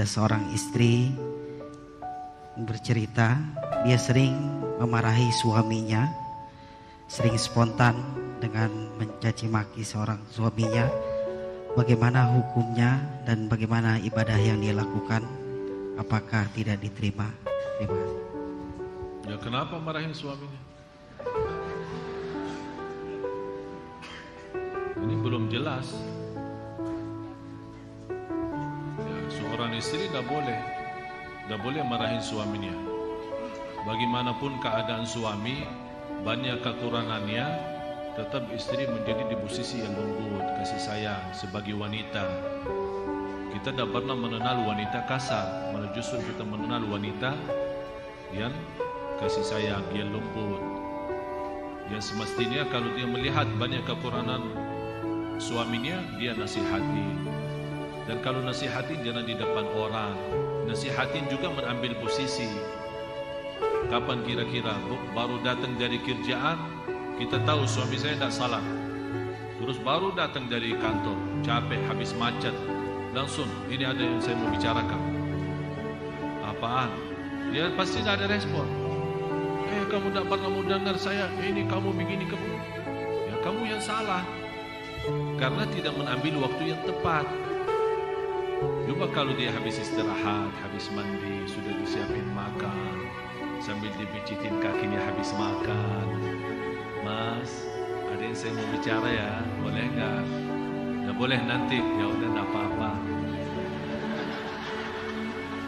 ada seorang istri bercerita, dia sering memarahi suaminya, sering spontan dengan mencaci maki seorang suaminya. Bagaimana hukumnya dan bagaimana ibadah yang dia lakukan? Apakah tidak diterima? Terima kasih. Ya, kenapa marahin suaminya? Ini belum jelas. Ya, seorang istri tidak boleh marahin suaminya. Bagaimanapun keadaan suami, banyak kekurangannya, tetap istri menjadi di posisi yang lembut, kasih sayang sebagai wanita. Kita tidak pernah mengenal wanita kasar, malah justru kita mengenal wanita yang kasih sayang, yang lembut. Yang semestinya kalau dia melihat banyak kekurangan suaminya, dia nasihati. Dan kalau nasihatin jangan di depan orang. Nasihatin juga mengambil posisi. Kapan kira-kira baru datang dari kerjaan, kita tahu suami saya tidak salah. Terus baru datang dari kantor, capek, habis macet. Langsung, ini ada yang saya mau bicarakan. Apaan? Dia pasti tidak ada respon. Kamu tidak pernah mau dengar saya, ini kamu begini, kamu. Ya, kamu yang salah. Karena tidak mengambil waktu yang tepat. Coba kalau dia habis istirahat, habis mandi, sudah disiapin makan, sambil dipijitin kakinya habis makan. Mas, ada yang saya mau bicara ya, boleh enggak? Ya boleh nanti, ya udah enggak apa-apa.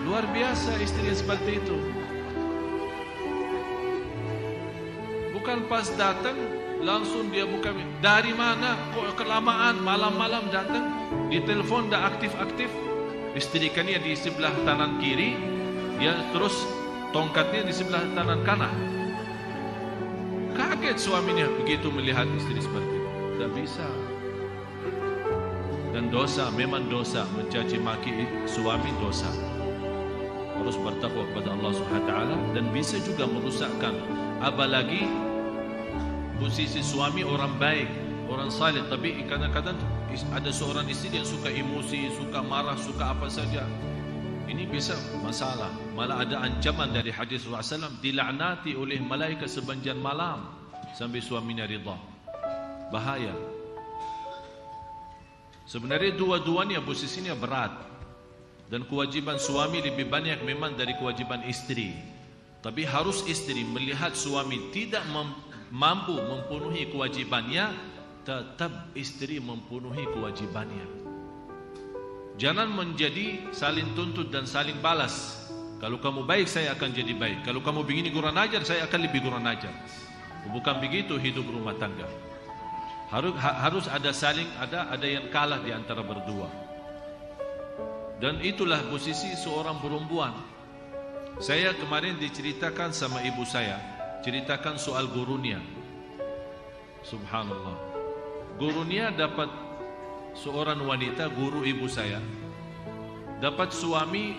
Luar biasa istri yang seperti itu. Bukan pas datang langsung dia buka, dari mana kok kelamaan, malam-malam datang, di telepon dah aktif-aktif. Istrikannya di sebelah kanan kiri, dia terus tongkatnya di sebelah kanan kanan. Kaget suaminya begitu melihat istri seperti itu. Tak bisa. Dan dosa, memang dosa, mencaci maki suami dosa. Harus bertakwa kepada Allah Subhanahu wa taala, dan bisa juga merusakkan. Apalagi posisi suami orang baik, orang saleh, tapi kadang-kadang ada seorang istri yang suka emosi, suka marah, suka apa saja. Ini bisa masalah. Malah ada ancaman dari hadis Rasulullah SAW, dilaknati oleh malaikat sepanjang malam sampai suaminya ridha. Bahaya. Sebenarnya dua-duanya posisinya berat, dan kewajiban suami lebih banyak memang dari kewajiban istri. Tapi harus istri melihat suami tidak mampu mempenuhi kewajibannya, tetap istri mempenuhi kewajibannya. Jangan menjadi saling tuntut dan saling balas. Kalau kamu baik, saya akan jadi baik. Kalau kamu begini kurang ajar, saya akan lebih kurang ajar. Bukan begitu hidup rumah tangga. Harus ada saling, ada yang kalah di antara berdua. Dan itulah posisi seorang perempuan. Saya kemarin diceritakan sama ibu saya, ceritakan soal gurunya. Subhanallah. Gurunya dapat seorang wanita, guru ibu saya, dapat suami,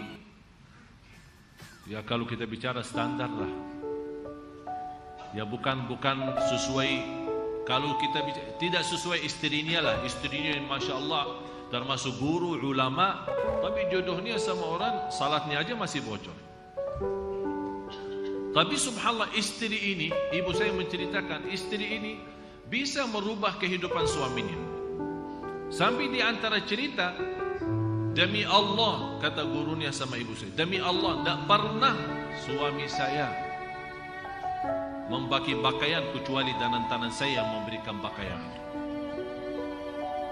ya kalau kita bicara standar lah, ya bukan sesuai. Kalau kita bicara, tidak sesuai istrinya lah, istrinya masya Allah termasuk guru, ulama, tapi jodohnya sama orang salatnya aja masih bocor. Tapi subhanallah, istri ini, ibu saya menceritakan, istri ini bisa merubah kehidupan suaminya. Sampai di antara cerita, demi Allah, kata gurunya sama ibu saya, demi Allah, tidak pernah suami saya membagi pakaian kecuali tangan saya yang memberikan pakaian.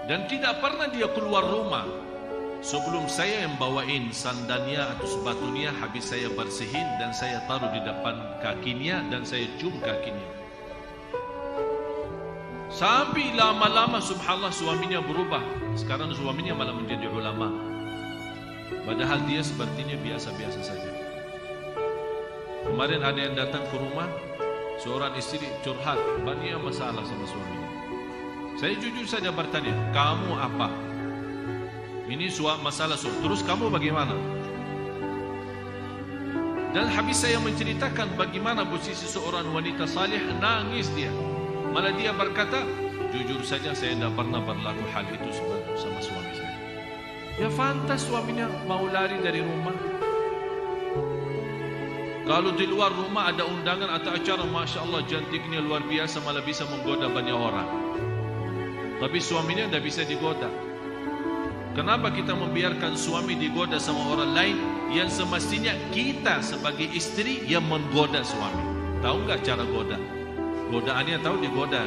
Dan tidak pernah dia keluar rumah sebelum saya yang bawain sandalnya atau sepatunya, habis saya bersihin dan saya taruh di depan kakinya dan saya cium kakinya. Sampai lama-lama subhanallah suaminya berubah. Sekarang suaminya malah menjadi ulama. Padahal dia sepertinya biasa-biasa saja. Kemarin ada yang datang ke rumah, seorang istri curhat, banyak masalah sama suaminya. Saya jujur saja bertanya, kamu apa? Ini masalah suami. Terus kamu bagaimana? Dan habis saya menceritakan bagaimana posisi seorang wanita salih, nangis dia. Malah dia berkata, jujur saja saya tidak pernah berlaku hal itu sama suami saya. Ya fantas suaminya mau lari dari rumah. Kalau di luar rumah ada undangan atau acara, Masya Allah cantiknya luar biasa, malah bisa menggoda banyak orang. Tapi suaminya tidak bisa digoda. Kenapa kita membiarkan suami digoda sama orang lain yang semestinya kita sebagai istri yang menggoda suami? Tahu nggak cara goda? Godaannya tahu digoda.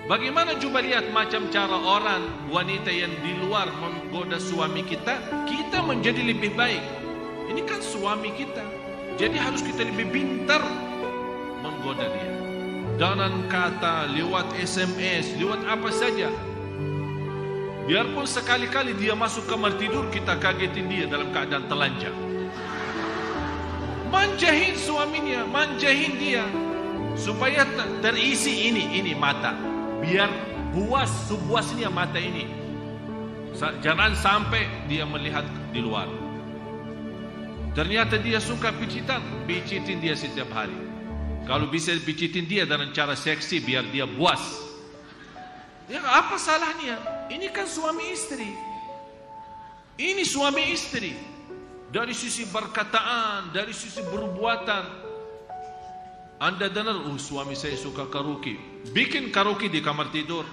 Bagaimana coba lihat macam cara orang wanita yang di luar menggoda suami kita, kita menjadi lebih baik. Ini kan suami kita, jadi harus kita lebih pintar menggoda dia. Dengan kata, lewat SMS, lewat apa saja. Biarpun sekali-kali dia masuk kamar tidur, kita kagetin dia dalam keadaan telanjang. Manjahin suaminya, manjahin dia, supaya terisi ini mata. Biar puas sepuasnya mata ini. Jangan sampai dia melihat di luar. Ternyata dia suka pijitin dia setiap hari. Kalau bisa pijitin dia dengan cara seksi biar dia puas. Ya apa salahnya? Ini kan suami istri. Ini suami istri. Dari sisi perkataan, dari sisi perbuatan. Anda dengar, suami saya suka karaoke. Bikin karaoke di kamar tidur.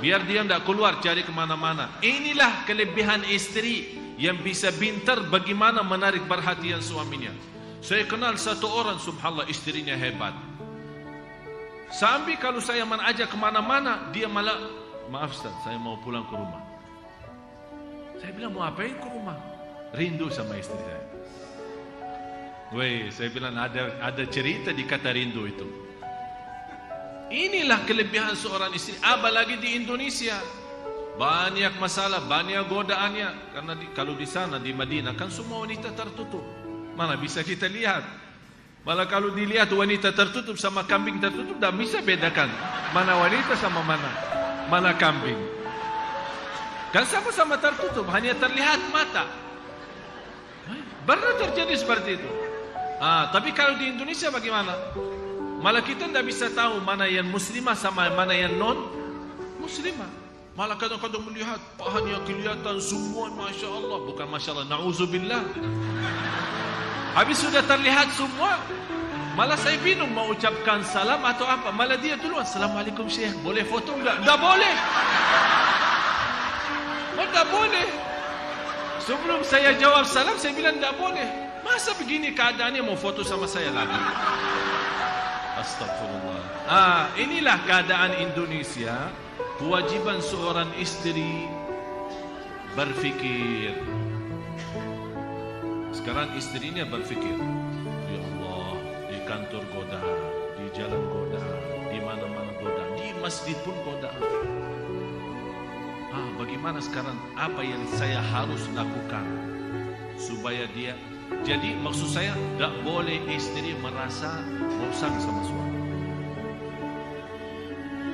Biar dia tidak keluar cari kemana-mana. Inilah kelebihan istri yang bisa pintar bagaimana menarik perhatian suaminya. Saya kenal satu orang, subhanallah, istrinya hebat. Sampai kalau saya mengajak kemana-mana, dia malah, maaf Ustaz, saya mau pulang ke rumah. Saya bilang, mau apain ke rumah? Rindu sama istri saya. Weh, saya bilang ada cerita di kata rindu itu. Inilah kelebihan seorang istri, apalagi di Indonesia. Banyak masalah, banyak godaannya. Karena kalau di sana, di Madinah, kan semua wanita tertutup. Mana bisa kita lihat. Malah kalau dilihat wanita tertutup sama kambing tertutup, tidak bisa bedakan mana wanita sama mana kambing. Kan sama-sama tertutup, hanya terlihat mata. Pernah terjadi seperti itu. Tapi kalau di Indonesia bagaimana? Malah kita tidak bisa tahu mana yang muslimah sama mana yang non muslimah. Malah kadang-kadang melihat pahanya kelihatan semua, Masya Allah. Bukan Masya Allah, na'udzubillah. Habis sudah terlihat semua, malah saya bingung mau ucapkan salam atau apa. Malah dia duluan, Assalamualaikum Syekh, boleh foto enggak? Enggak boleh. Enggak boleh. Sebelum saya jawab salam, saya bilang enggak boleh. Masa begini keadaannya mau foto sama saya lagi? Astagfirullah. Inilah keadaan Indonesia. Kewajiban seorang istri berfikir. Sekarang istrinya berfikir, ya Allah, di kantor godaan, di jalan godaan, di mana-mana godaan, di masjid pun godaan. Bagaimana sekarang? Apa yang saya harus lakukan supaya dia? Jadi maksud saya, tak boleh istri merasa bosan sama suami.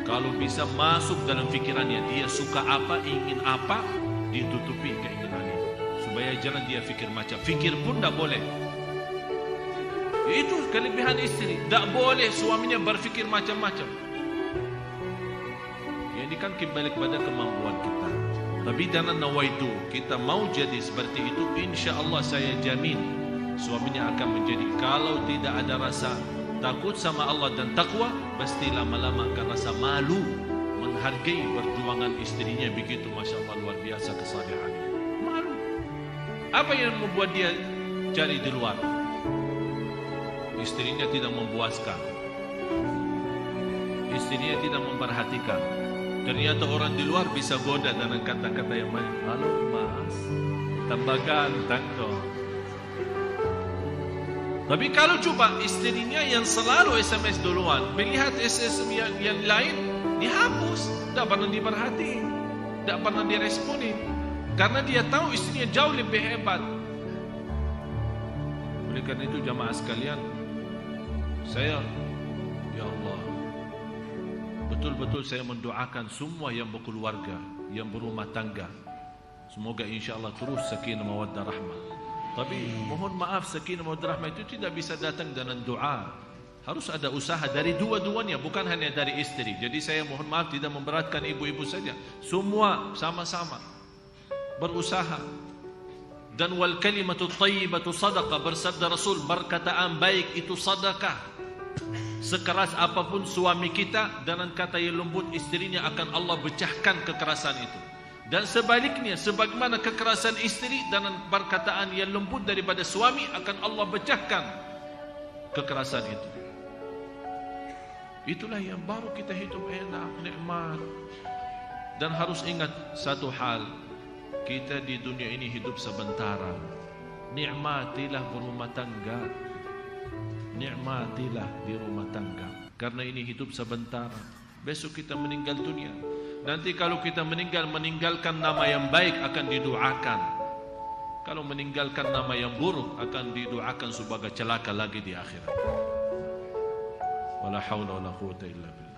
Kalau bisa masuk dalam fikirannya, dia suka apa, ingin apa, ditutupi keinginannya. Supaya jangan dia fikir macam. Fikir pun tak boleh. Itu kelebihan istri. Tak boleh suaminya berfikir macam-macam. Ya, ini kan kembali kepada kemampuan kita. Tapi jangan nawaitu. Kita mau jadi seperti itu, insya Allah saya jamin suaminya akan menjadi. Kalau tidak ada rasa takut sama Allah dan takwa, pasti lama-lama akan rasa malu menghargai perjuangan istrinya. Begitu, Masya Allah, luar biasa kesalehannya. Malu. Apa yang membuat dia cari di luar? Istrinya tidak memuaskan, istrinya tidak memperhatikan. Ternyata orang di luar bisa goda dengan kata-kata yang manis. Halo mas, tambah ganteng dong. Tapi kalau coba istrinya yang selalu SMS duluan, melihat SMS yang lain dihapus, tidak pernah diperhatiin, tidak pernah diresponin, karena dia tahu istrinya jauh lebih hebat. Oleh karena itu jamaah sekalian, saya, ya Allah, betul-betul saya mendoakan semua yang berkeluarga, yang berumah tangga, semoga insya Allah terus sakinah mawaddah rahmah. Tapi mohon maaf, sakinah mawaddah rahmah itu tidak bisa datang dengan doa. Harus ada usaha dari dua-duanya, bukan hanya dari istri. Jadi saya mohon maaf tidak memberatkan ibu-ibu saja. Semua sama-sama. berusaha. Dan wal kalimatu thayyibatu sadaqah, bersabda Rasul, perkataan baik itu sedekah. Sekeras apapun suami kita, dengan kata yang lembut istrinya akan Allah pecahkan kekerasan itu. Dan sebaliknya, sebagaimana kekerasan istri dengan perkataan yang lembut daripada suami akan Allah pecahkan kekerasan itu. Itulah yang baru kita hidup enak, nikmat. Dan harus ingat satu hal, kita di dunia ini hidup sebentar. Nikmatilah berumah tangga. Nikmatilah di rumah tangga. Karena ini hidup sebentar. Besok kita meninggal dunia. Nanti kalau kita meninggalkan nama yang baik akan didoakan. Kalau meninggalkan nama yang buruk akan didoakan sebagai celaka lagi di akhirat. Wala haula wala quwwata illa billah.